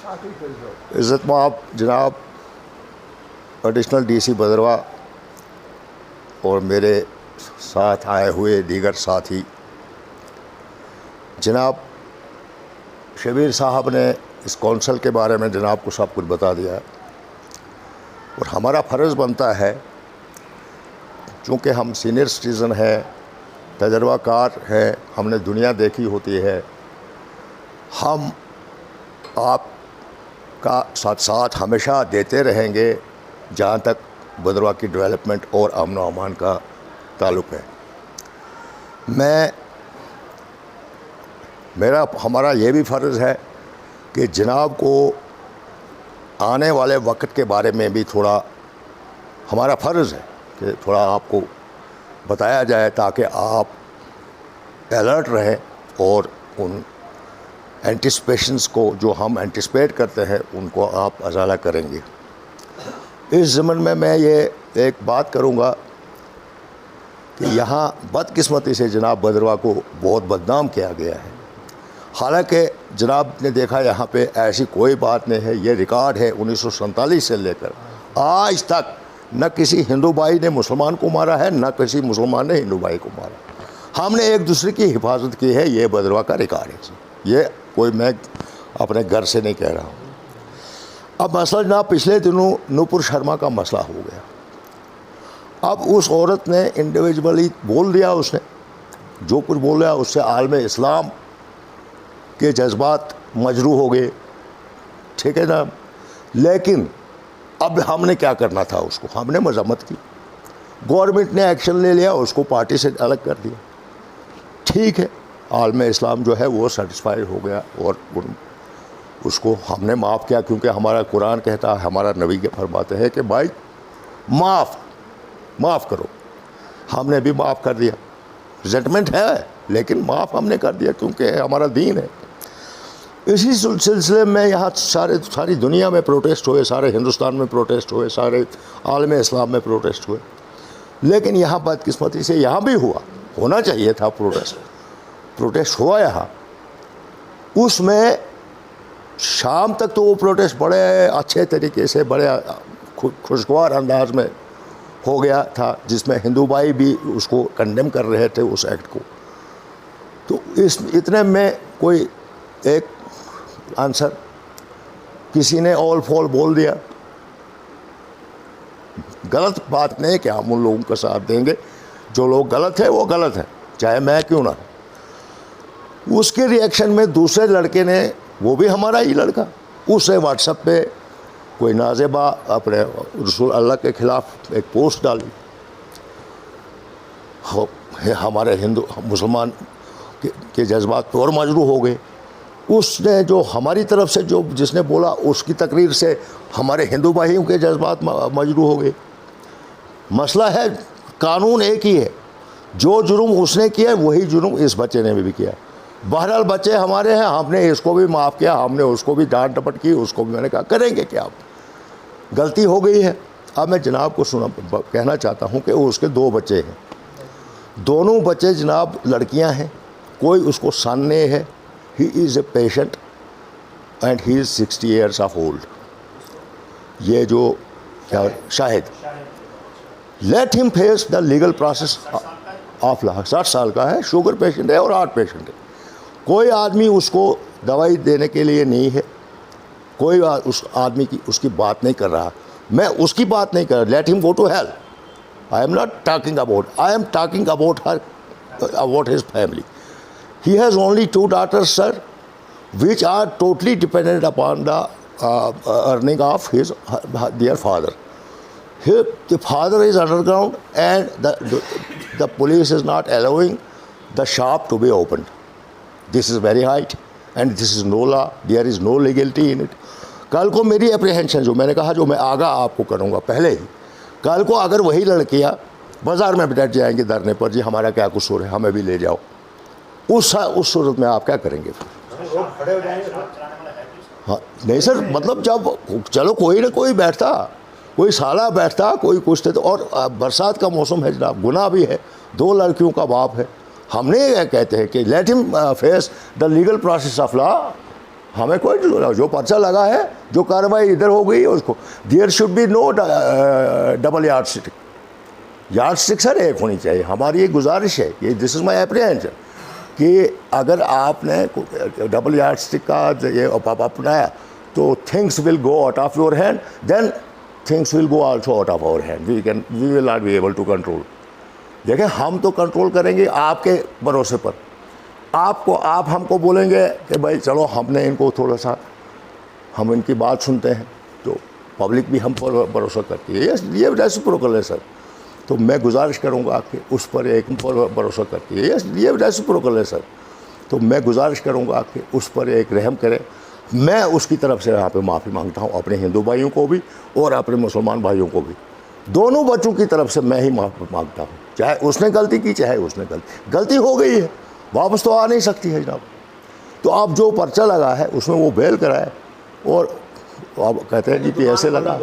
इज़्ज़त माब जनाब एडिशनल डीसी भदरवा और मेरे साथ आए हुए दीगर साथी, जनाब शबीर साहब ने इस कौंसल के बारे में जनाब को सब कुछ बता दिया है और हमारा फ़र्ज़ बनता है, चूँकि हम सीनियर सिटीज़न हैं, तजर्बाकार हैं, हमने दुनिया देखी होती है, हम आपका साथ साथ हमेशा देते रहेंगे जहाँ तक भदरवा की डेवलपमेंट और अमन व अमान का ताल्लुक़ है। हमारा ये भी फ़र्ज़ है कि जनाब को आने वाले वक्त के बारे में भी थोड़ा हमारा फ़र्ज़ है कि थोड़ा आपको बताया जाए ताकि आप अलर्ट रहें और उन एंटिसिपेशंस को जो हम एंटिसिपेट करते हैं उनको आप अजाला करेंगे। इस ज़मन में मैं ये एक बात करूँगा कि यहाँ बदकिस्मती से जनाब भदरवा को बहुत बदनाम किया गया है। हालांकि जनाब ने देखा यहाँ पे ऐसी कोई बात नहीं है, ये रिकॉर्ड है 1947 से लेकर आज तक न किसी हिंदू भाई ने मुसलमान को मारा है, न किसी मुसलमान ने हिंदू भाई को मारा। हमने एक दूसरे की हिफाजत की है, ये भदरवा का रिकॉर्ड है। ये कोई मैं अपने घर से नहीं कह रहा हूँ। अब मसला जनाब पिछले दिनों नूपुर शर्मा का मसला हो गया। अब उस औरत ने इंडिविजुअली बोल दिया, उसने जो कुछ बोल दिया उससे आलम इस्लाम के जज्बात मजरू हो गए, ठीक है ना। लेकिन अब हमने क्या करना था, उसको हमने मजम्मत की, गवर्नमेंट ने एक्शन ले लिया, उसको पार्टी से अलग कर दिया, ठीक है। आलम इस्लाम जो है वो सेटिस्फाई हो गया और उसको हमने माफ़ किया, क्योंकि हमारा कुरान कहता है, हमारा नबी के फरमाते हैं कि भाई माफ़ करो। हमने भी माफ़ कर दिया, रिजेंटमेंट है लेकिन माफ़ हमने कर दिया क्योंकि हमारा दीन है। इसी सिलसिले में यहाँ सारी दुनिया में प्रोटेस्ट हुए, सारे हिंदुस्तान में प्रोटेस्ट हुए, सारे आलम इस्लाम में प्रोटेस्ट हुए। लेकिन यहाँ बदकिस्मती से यहाँ भी हुआ, होना चाहिए था प्रोटेस्ट हुआ यहाँ। उसमें शाम तक तो वो प्रोटेस्ट बड़े अच्छे तरीके से, बड़े खुशगवार अंदाज में हो गया था, जिसमें हिंदू भाई भी उसको कंडेम कर रहे थे उस एक्ट को। तो इतने में कोई एक आंसर किसी ने ऑल फॉल बोल दिया। गलत बात नहीं कि हम उन लोगों का साथ देंगे, जो लोग गलत है वो गलत है, चाहे मैं क्यों ना। उसके रिएक्शन में दूसरे लड़के ने, वो भी हमारा ही लड़का, उसने व्हाट्सएप पे कोई नाज़ेबा अपने रसूल अल्लाह के ख़िलाफ़ एक पोस्ट डाली। हमारे हिंदू मुसलमान के जज्बात पर और मजरू हो गए। उसने जो हमारी तरफ से जो जिसने बोला, उसकी तकरीर से हमारे हिंदू भाइयों के जज्बात मजरू हो गए। मसला है, कानून एक ही है, जो जुर्म उसने किया वही जुर्म इस बच्चे ने भी किया। बहरहाल बच्चे हमारे हैं, हमने इसको भी माफ़ किया, हमने उसको भी डांट डपट की, उसको भी मैंने कहा करेंगे क्या, आप गलती हो गई है। अब मैं जनाब को कहना चाहता हूँ कि उसके 2 बच्चे हैं, दोनों बच्चे जनाब लड़कियाँ हैं, कोई उसको सन नहीं है। He is a patient and he is 60 years of old। ये जो क्या Shahid, let him face the legal process of law. 60 साल का है, शुगर पेशेंट है और हार्ट पेशेंट है। कोई आदमी उसको दवाई देने के लिए नहीं है, कोई उस आदमी की उसकी बात नहीं कर रहा, मैं उसकी बात नहीं कर रहा। Let him go to hell. I am not talking about, I am talking about her, about his family. He has only 2 daughters, sir, which are totally dependent upon the earning of their father. The father is underground and the police is not allowing the shop to be opened. This is very high and this is no law, there is no legality in it. कल को मेरी apprehension, जो मैंने कहा, जो मैं आगा आपको करूँगा पहले ही, कल को अगर वही लड़कियाँ बाज़ार में बैठ जाएंगे धरने पर, जी हमारा क्या कसूर है, हमें भी ले जाओ, उस सूरत में आप क्या करेंगे फिर? हाँ नहीं सर, मतलब जब चलो कोई ना कोई बैठता, कोई साला बैठता, कोई कुछ थे तो। और बरसात का मौसम है जनाब, गुनाह भी है, 2 लड़कियों का बाप है। हमने ये कहते हैं कि let him face the legal process of law. हमें कोई जो पर्चा लगा है, जो कार्रवाई इधर हो गई है उसको, there should be no double yardstick. Yardstick sir एक होनी चाहिए। हमारी ये गुजारिश है, ये दिस इज़ माई एप्रीहेंशन कि अगर आपने डबल यार्ड स्टिक का ये अपनाया तो things will go out of your hand, then things will go also out of our hand, we will not be able to control. देखें, हम तो कंट्रोल करेंगे आपके भरोसे पर। आप हमको बोलेंगे कि भाई चलो हमने इनको थोड़ा सा, हम इनकी बात सुनते हैं, तो पब्लिक भी हम पर भरोसा करती है, ये रेसिप्रोकल है सर। तो मैं गुजारिश करूंगा कि उस पर एक भरोसा करती है, ये रेसिप्रोकल है सर। तो मैं गुजारिश करूंगा कि उस पर एक रहम करें। मैं उसकी तरफ से यहाँ पे माफ़ी मांगता हूँ, अपने हिंदू भाइयों को भी और अपने मुसलमान भाइयों को भी, दोनों बच्चों की तरफ से मैं ही माफ़ी मांगता हूँ। चाहे उसने गलती की, चाहे उसने गलती हो गई है, वापस तो आ नहीं सकती है जनाब। तो आप जो पर्चा लगा है उसमें वो बेल कराए, और आप कहते हैं जी पैसे लगा,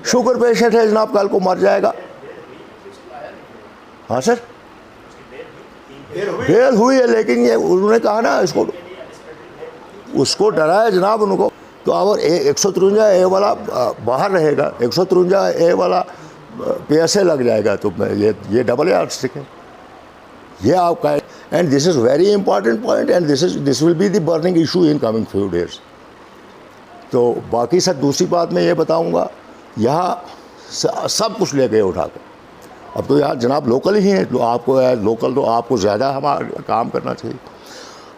शुगर पेशेंट है जनाब, कल को मर जाएगा। हाँ सर, बेल हुई है, लेकिन ये उन्होंने कहा ना उसको डराया जनाब उनको। तो अगर 153A वाला बाहर रहेगा, 153A वाला पैसे लग जाएगा, तो ये डबल यार्ड स्टिक है, ये आपका है। And this is very important point, and this will be the burning issue in coming few days. तो बाकी सर दूसरी बात मैं ये बताऊंगा, यहाँ सब कुछ ले गए उठा कर। अब तो यार जनाब लोकल ही हैं, तो आपको लोकल तो आपको ज़्यादा हमारा काम करना चाहिए।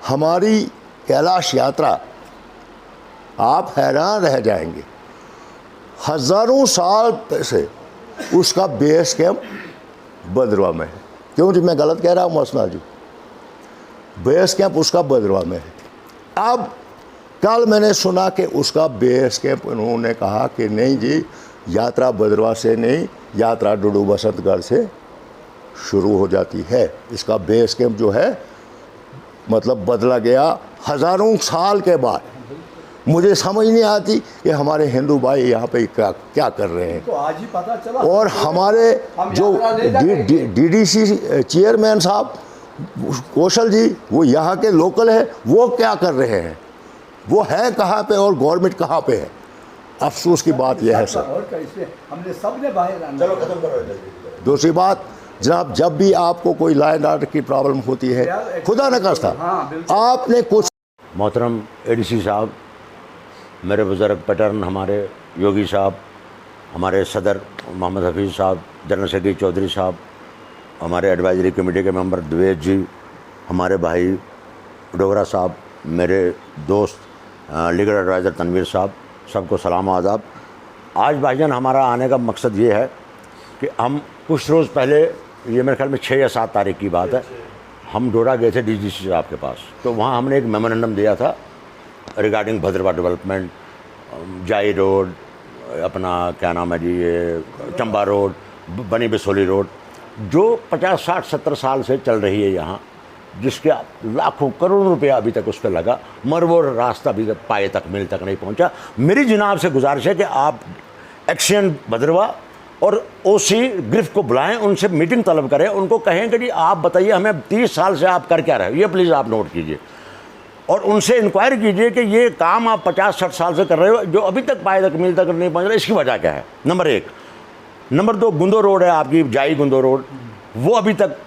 हमारी कैलाश यात्रा, आप हैरान रह जाएंगे, हज़ारों साल से उसका बेस कैंप भद्रवा में है। क्यों जी, मैं गलत कह रहा हूँ मसना जी? बेस कैंप उसका भद्रवा में है। अब कल मैंने सुना कि उसका बेस कैंप उन्होंने कहा कि नहीं जी, यात्रा भद्रवा से नहीं, यात्रा डुडू बसंतगढ़ से शुरू हो जाती है। इसका बेस कैंप जो है मतलब बदला गया हज़ारों साल के बाद। मुझे समझ नहीं आती कि हमारे हिंदू भाई यहाँ पे क्या कर रहे हैं। तो आज ही पता चला। और हमारे जो डीडीसी चेयरमैन साहब कौशल जी, वो यहाँ के लोकल है, वो क्या कर रहे हैं, वो है कहाँ पे और गवर्नमेंट कहाँ पे है? अफसोस की बात यह है सर। हमने सबने बाहर आना। दूसरी बात जनाब, जब भी आपको कोई लॉ एंड ऑर्डर की प्रॉब्लम होती है, खुदा न खास्ता आपने कुछ। मोहतरम एडीसी साहब, मेरे बुज़ुर्ग पैटर्न हमारे योगी साहब, हमारे सदर मोहम्मद हफीज़ साहब, जनरल सेक्रेटरी चौधरी साहब, हमारे एडवाइजरी कमेटी के मेंबर द्विवेश जी, हमारे भाई डोगरा साहब, मेरे दोस्त लीगल एडवाइज़र तनवीर साहब, सबको सलाम आदाब। आज भाईजान हमारा आने का मकसद ये है कि हम कुछ रोज़ पहले, ये मेरे ख्याल में 6 या 7 तारीख की बात है, हम डोडा गए थे डीजीसी साहब के पास। तो वहाँ हमने एक मेमोरेंडम दिया था रिगार्डिंग भद्रवा डेवलपमेंट, जाई रोड, अपना क्या नाम है जी, ये चंबा रोड, बनी बिसोली रोड, जो 50, 60, 70 साल से चल रही है यहाँ, जिसके लाखों करोड़ों रुपया अभी तक उस पर लगा, मगर वो रास्ता अभी तक पाए तक मिल तक नहीं पहुँचा। मेरी जनाब से गुजारिश है कि आप एक्शन भद्रवा और ओसी ग्रिफ को बुलाएं, उनसे मीटिंग तलब करें, उनको कहें कि जी आप बताइए हमें 30 साल से आप कर क्या रहे हो, ये प्लीज़ आप नोट कीजिए, और उनसे इंक्वायरी कीजिए कि ये काम आप 50-60 साल से कर रहे हो, जो अभी तक पाए तक मिल तक नहीं पहुँच रहा, इसकी वजह क्या है, नंबर 1। नंबर 2, गुंदो रोड है आपकी, जाई गुंदो रोड, वो अभी तक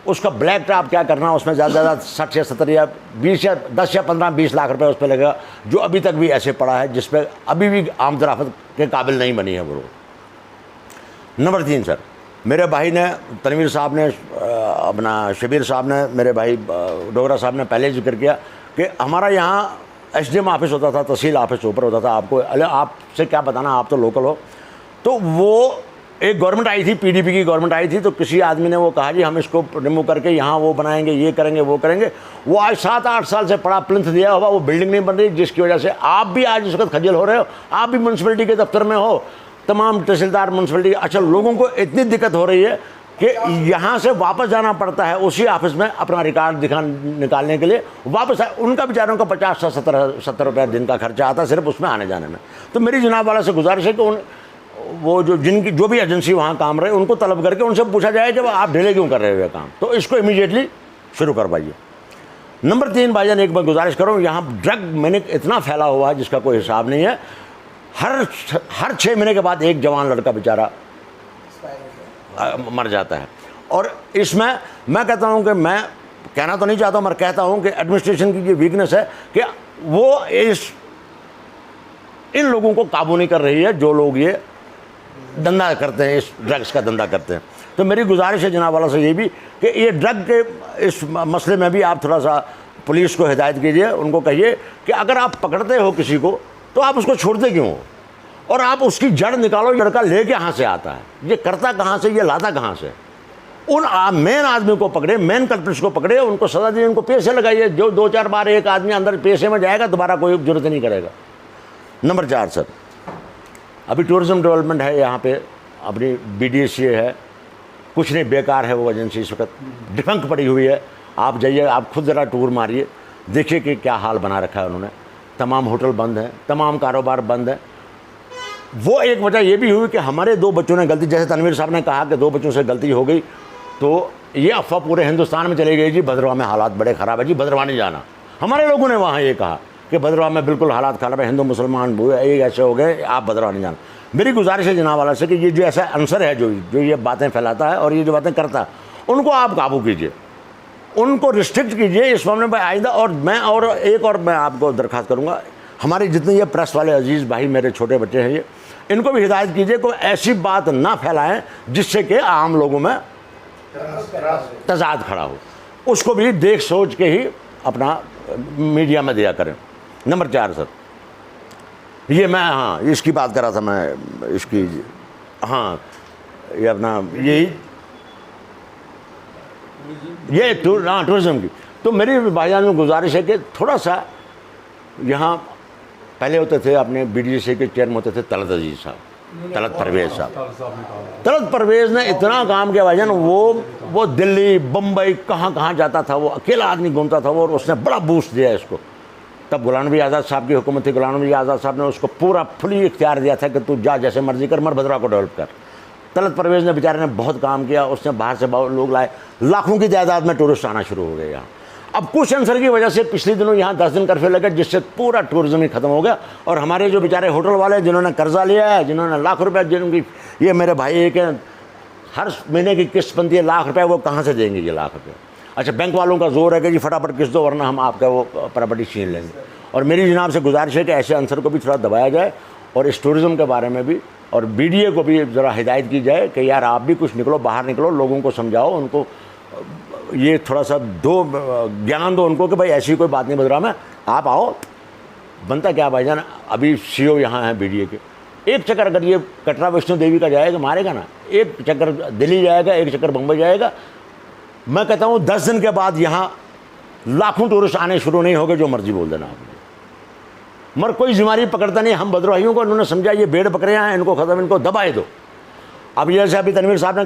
उसका ब्लैक टॉप क्या करना, उसमें ज़्यादा से ज़्यादा 60 या 70 या 20 या 10 या 15-20 लाख रुपए उस पर लगेगा, जो अभी तक भी ऐसे पड़ा है, जिस पर अभी भी आमदराफत के काबिल नहीं बनी है वो रोड। नंबर 3 सर, मेरे भाई ने, तनवीर साहब ने, अपना शबीर साहब ने, मेरे भाई डोगरा साहब ने पहले जिक्र किया कि हमारा यहाँ एसडीएम ऑफिस होता था, तहसील ऑफिस ऊपर होता था। आपको आपसे क्या बताना, आप तो लोकल हो। तो वो एक गवर्नमेंट आई थी, पीडीपी की गवर्नमेंट आई थी, तो किसी आदमी ने वो कहा जी हम इसको रिमूव करके यहाँ वो बनाएंगे, ये करेंगे, वो करेंगे। वो आज 7-8 साल से पड़ा प्लिंथ दिया हुआ, वो बिल्डिंग नहीं बन रही, जिसकी वजह से आप भी आज इस वक्त खजल हो रहे हो। आप भी म्यूनसिपलिटी के दफ्तर में हो, तमाम तहसीलदार म्यूनसिपलिटी, अच्छा लोगों को इतनी दिक्कत हो रही है कि यहाँ से वापस जाना पड़ता है उसी ऑफिस में अपना रिकॉर्ड निकालने के लिए, वापस उनका बेचारों का 50 से 70 रुपये दिन का खर्चा आता है सिर्फ उसमें आने जाने में। तो मेरी जनाब वाला से गुजारिश है कि वो जो भी एजेंसी वहाँ काम रहे, उनको तलब करके उनसे पूछा जाए जब आप डिले क्यों कर रहे हो ये काम, तो इसको इमीडिएटली शुरू करवाइए। नंबर 3 भाईजान, एक मैं गुजारिश करूँ, यहाँ ड्रग मैंने इतना फैला हुआ है जिसका कोई हिसाब नहीं है। हर 6 महीने के बाद एक जवान लड़का बेचारा मर जाता है। और इसमें मैं कहता हूँ कि मैं कहना तो नहीं चाहता हूँ, मगर कहता हूँ कि एडमिनिस्ट्रेशन की ये वीकनेस है कि वो इन लोगों को काबू नहीं कर रही है जो लोग ये धंधा करते हैं, इस ड्रग्स का धंधा करते हैं। तो मेरी गुजारिश है जनाब वाला से ये भी कि ये ड्रग के इस मसले में भी आप थोड़ा सा पुलिस को हिदायत कीजिए, उनको कहिए कि अगर आप पकड़ते हो किसी को तो आप उसको छोड़ते क्यों हो, और आप उसकी जड़ निकालो, लड़का ले कहाँ से आता है, ये करता कहाँ से, ये लाता कहाँ से। उन मेन आदमी को पकड़े, मेन कल्प्रिट्स को पकड़े, उनको सजा दिए, उनको पैसे लगाइए। जो 2-4 बार एक आदमी अंदर पैसे में जाएगा दोबारा कोई जरूरत नहीं करेगा। नंबर 4 सर, अभी टूरिज्म डेवलपमेंट है यहाँ पे, अपनी BDSA है, कुछ नहीं, बेकार है वो एजेंसी, इस वक्त डिफंक पड़ी हुई है। आप जाइए, आप खुद ज़रा टूर मारिए, देखिए कि क्या हाल बना रखा है उन्होंने। तमाम होटल बंद हैं, तमाम कारोबार बंद है। वो एक वजह ये भी हुई कि हमारे 2 बच्चों ने गलती, जैसे तनवीर साहब ने कहा कि 2 बच्चों से गलती हो गई, तो ये अफवाह पूरे हिंदुस्तान में चली गई जी भद्रवाह में हालात बड़े ख़राब है जी, भद्रवाह नहीं जाना। हमारे लोगों ने वहाँ ये कहा कि भद्रवाह में बिल्कुल हालात ख़राब है, हिंदू मुसलमान ये ऐसे हो गए, आप भद्रवाह नहीं जाना। मेरी गुजारिश है जनाब वाला से कि ये जो ऐसा आंसर है जो ये बातें फैलाता है और ये जो बातें करता है, उनको आप काबू कीजिए, उनको रिस्ट्रिक्ट कीजिए इस मामले में आइंदा। और मैं आपको दरख्वास्त करूँगा, हमारे जितने ये प्रेस वाले अजीज़ भाई, मेरे छोटे बच्चे हैं, ये इनको भी हिदायत कीजिए कोई ऐसी बात ना फैलाएं जिससे कि आम लोगों में तजाद खड़ा हो, उसको भी देख सोच के ही अपना मीडिया में दिया करें। नंबर 4 सर, ये मैं इसकी बात कर रहा था, मैं इसकी ये अपना ये टूरिज्म की। तो मेरी भाईजान में गुजारिश है कि थोड़ा सा यहाँ पहले होते थे अपने BDSA के चेयरमैन होते थे तलत अजीज़ साहब, तलत परवेज़ साहब। तलत परवेज़ ने इतना काम किया भाईजान, वो दिल्ली बम्बई कहाँ जाता था, वो अकेला आदमी घूमता था वो, और उसने बड़ा बूस्ट दिया इसको। तब गुलाम नबी आज़ाद साहब की हुकूमत थी, गुलाम नबी आज़ाद साहब ने उसको पूरा फुली इख्तियार दिया था कि तू जा जैसे मर्जी कर, मर भद्रवाह को डेवलप कर। तलत परवेज़ ने बेचारे ने बहुत काम किया, उसने बाहर से लोग लाए, लाखों की तादाद में टूरिस्ट आना शुरू हो गए यहाँ। अब कुछ आंसर की वजह से पिछले दिनों यहाँ 10 दिन कर्फ्यू लगे, जिससे पूरा टूरिज्म ही खत्म हो गया। और हमारे जो बेचारे होटल वाले जिन्होंने कर्जा लिया है, जिन्होंने लाख रुपए, जिनकी ये मेरे भाई एक हर महीने की किस्त बनती है लाख रुपए, वो कहाँ से देंगे ये लाख रुपये। अच्छा, बैंक वालों का जोर है कि जी फटाफट किस्त दो वरना हम आपका वो प्रॉपर्टी छीन लेंगे। और मेरी जनाब से गुजारिश है कि ऐसे आंसर को भी थोड़ा दबाया जाए, और इस टूरिज़्म के बारे में भी और BDA को भी ज़रा हिदायत की जाए कि यार आप भी कुछ निकलो, बाहर निकलो, लोगों को समझाओ, उनको ये थोड़ा सा ज्ञान दो उनको कि भाई ऐसी कोई बात नहीं भद्रवाह में, आप आओ। बनता क्या भाईजान, अभी CO यहाँ हैं BDA के, एक चक्कर अगर ये कटरा वैष्णो देवी का जाएगा मारेगा ना, एक चक्कर दिल्ली जाएगा, एक चक्कर बम्बई जाएगा, मैं कहता हूँ 10 दिन के बाद यहाँ लाखों टूरिस्ट आने शुरू नहीं हो गए, जो मर्जी बोल देना आपने, मगर कोई जिम्मेदारी पकड़ता नहीं। हम भद्रवाहियों को उन्होंने समझा ये भेड़ बकरियाँ हैं, इनको ख़त्म, इनको दबाए दो। अब जैसे अभी तनवीर साहब ने कहा